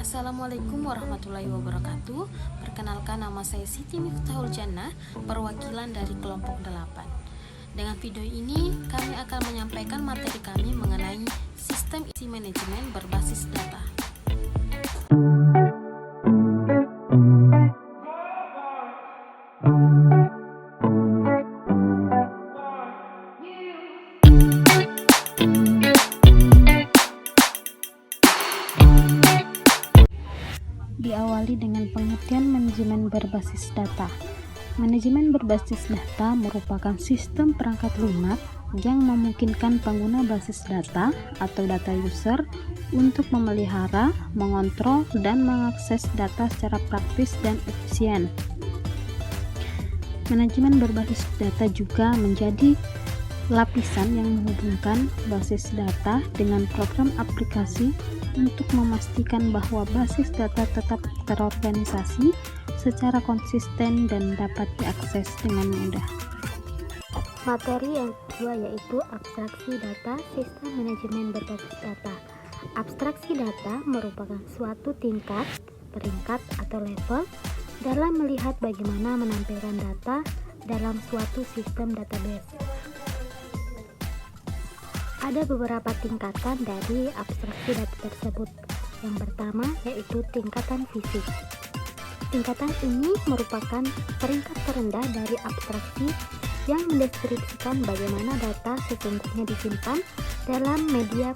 Assalamualaikum warahmatullahi wabarakatuh. Perkenalkan, nama saya Siti Miftahul Jannah, perwakilan dari kelompok 8. Dengan video ini kami akan menyampaikan materi kami mengenai sistem isi manajemen berbasis data. Diawali dengan pengertian manajemen berbasis data. Manajemen berbasis data merupakan sistem perangkat lunak yang memungkinkan pengguna basis data atau data user untuk memelihara, mengontrol, dan mengakses data secara praktis dan efisien. Manajemen berbasis data juga menjadi lapisan yang menghubungkan basis data dengan program aplikasi untuk memastikan bahwa basis data tetap terorganisasi secara konsisten dan dapat diakses dengan mudah. Materi yang kedua yaitu abstraksi data, sistem manajemen berbasis data. Abstraksi data merupakan suatu tingkat, peringkat, atau level dalam melihat bagaimana menampilkan data dalam suatu sistem database. Ada beberapa tingkatan dari abstraksi data tersebut. Yang pertama yaitu tingkatan fisik. Tingkatan ini merupakan peringkat terendah dari abstraksi yang mendeskripsikan bagaimana data sesungguhnya disimpan dalam media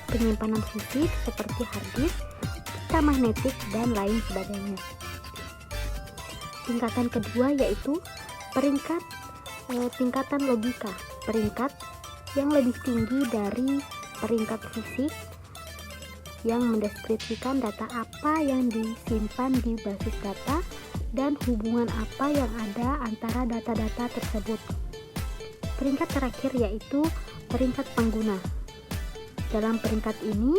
penyimpanan fisik seperti hard disk, pita magnetik, dan lain sebagainya. Tingkatan kedua yaitu tingkatan logika. Peringkat yang lebih tinggi dari peringkat fisik yang mendeskripsikan data apa yang disimpan di basis data dan hubungan apa yang ada antara data-data tersebut. Peringkat terakhir yaitu peringkat pengguna. Dalam peringkat ini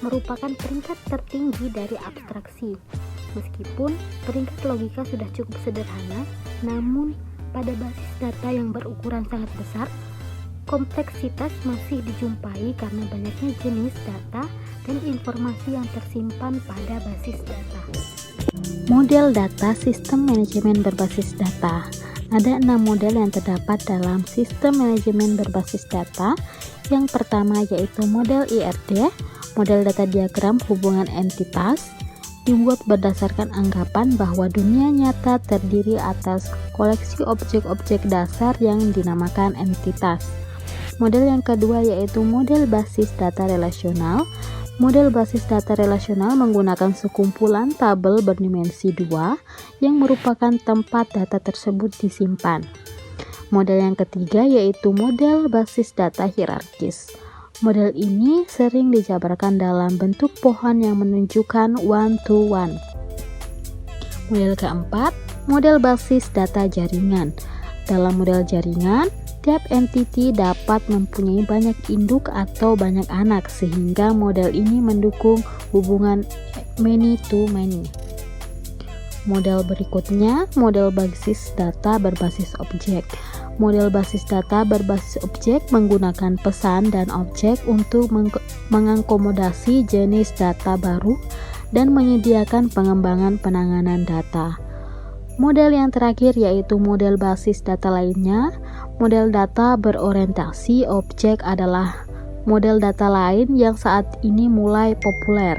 merupakan peringkat tertinggi dari abstraksi. Meskipun peringkat logika sudah cukup sederhana, namun pada basis data yang berukuran sangat besar, kompleksitas masih dijumpai karena banyaknya jenis data dan informasi yang tersimpan pada basis data. Model data sistem manajemen berbasis data. Ada 6 model yang terdapat dalam sistem manajemen berbasis data. Yang pertama yaitu model IRD, model data diagram hubungan entitas, dibuat berdasarkan anggapan bahwa dunia nyata terdiri atas koleksi objek-objek dasar yang dinamakan entitas. Model yang kedua yaitu model basis data relasional. Model basis data relasional menggunakan sekumpulan tabel berdimensi 2 yang merupakan tempat data tersebut disimpan. Model yang ketiga yaitu model basis data hierarkis. Model ini sering dijabarkan dalam bentuk pohon yang menunjukkan one to one. Model keempat, model basis data jaringan. Dalam model jaringan, tiap entiti dapat mempunyai banyak induk atau banyak anak, sehingga model ini mendukung hubungan many to many. Model berikutnya, model basis data berbasis objek. Model basis data berbasis objek menggunakan pesan dan objek untuk mengakomodasi jenis data baru dan menyediakan pengembangan penanganan data. Model yang terakhir yaitu model basis data lainnya. Model data berorientasi objek adalah model data lain yang saat ini mulai populer.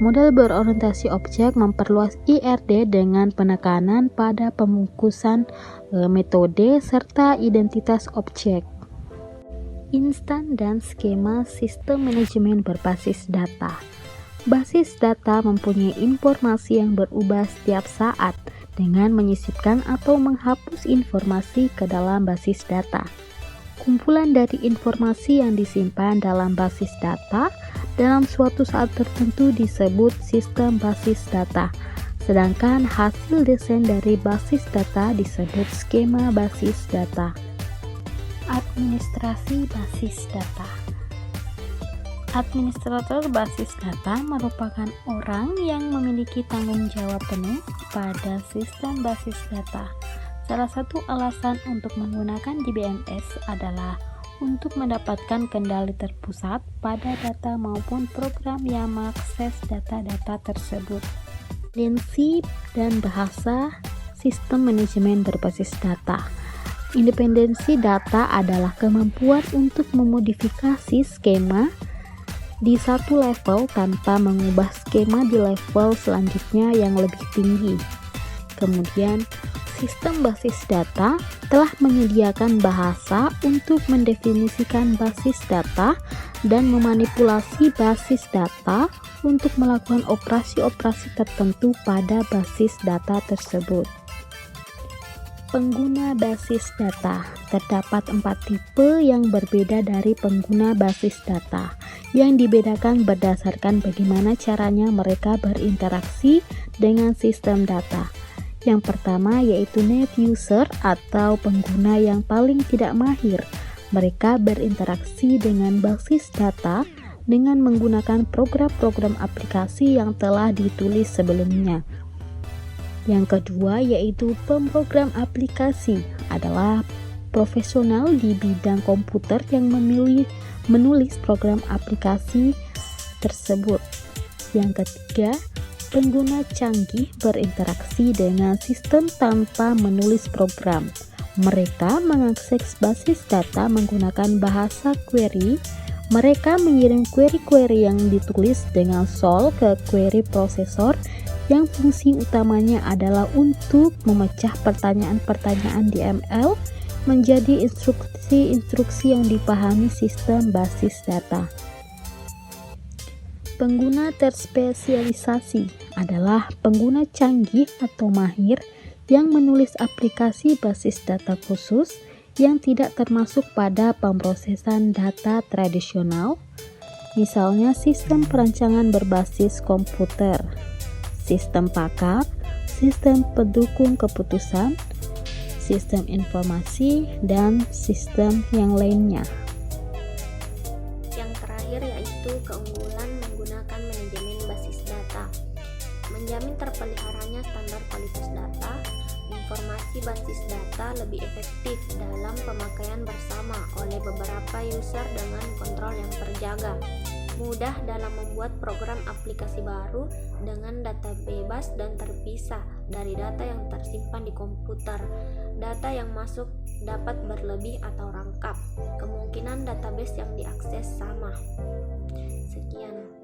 Model berorientasi objek memperluas IRD dengan penekanan pada pembungkusan metode serta identitas objek. Instan dan skema sistem manajemen berbasis data. Basis data mempunyai informasi yang berubah setiap saat dengan menyisipkan atau menghapus informasi ke dalam basis data. Kumpulan dari informasi yang disimpan dalam basis data dalam suatu saat tertentu disebut sistem basis data, sedangkan hasil desain dari basis data disebut skema basis data. Administrasi basis data. Administrator basis data merupakan orang yang memiliki tanggung jawab penuh pada sistem basis data. Salah satu alasan untuk menggunakan DBMS adalah untuk mendapatkan kendali terpusat pada data maupun program yang mengakses data-data tersebut. Independensi dan bahasa sistem manajemen berbasis data. Independensi data adalah kemampuan untuk memodifikasi skema di satu level tanpa mengubah skema di level selanjutnya yang lebih tinggi. Kemudian, sistem basis data telah menyediakan bahasa untuk mendefinisikan basis data dan memanipulasi basis data untuk melakukan operasi-operasi tertentu pada basis data tersebut. Pengguna basis data. Terdapat 4 tipe yang berbeda dari pengguna basis data, yang dibedakan berdasarkan bagaimana caranya mereka berinteraksi dengan sistem data. Yang pertama yaitu net user atau pengguna yang paling tidak mahir. Mereka berinteraksi dengan basis data dengan menggunakan program-program aplikasi yang telah ditulis sebelumnya. Yang kedua yaitu pemrogram aplikasi, adalah profesional di bidang komputer yang menulis program aplikasi tersebut. Yang ketiga, pengguna canggih berinteraksi dengan sistem tanpa menulis program. Mereka mengakses basis data menggunakan bahasa query. Mereka mengirim query-query yang ditulis dengan SOL ke query processor yang fungsi utamanya adalah untuk memecah pertanyaan-pertanyaan di ML menjadi instruksi-instruksi yang dipahami sistem basis data. Pengguna terspesialisasi adalah pengguna canggih atau mahir yang menulis aplikasi basis data khusus yang tidak termasuk pada pemrosesan data tradisional, misalnya sistem perancangan berbasis komputer, sistem pakar, sistem pendukung keputusan, sistem informasi, dan sistem yang lainnya. Yang terakhir yaitu keunggulan menggunakan manajemen basis data. Menjamin terpeliharanya standar kualitas data, informasi basis data lebih efektif dalam pemakaian bersama oleh beberapa user dengan kontrol yang terjaga. Mudah dalam membuat program aplikasi baru dengan data bebas dan terpisah dari data yang tersimpan di komputer. Data yang masuk dapat berlebih atau rangkap. Kemungkinan database yang diakses sama. Sekian.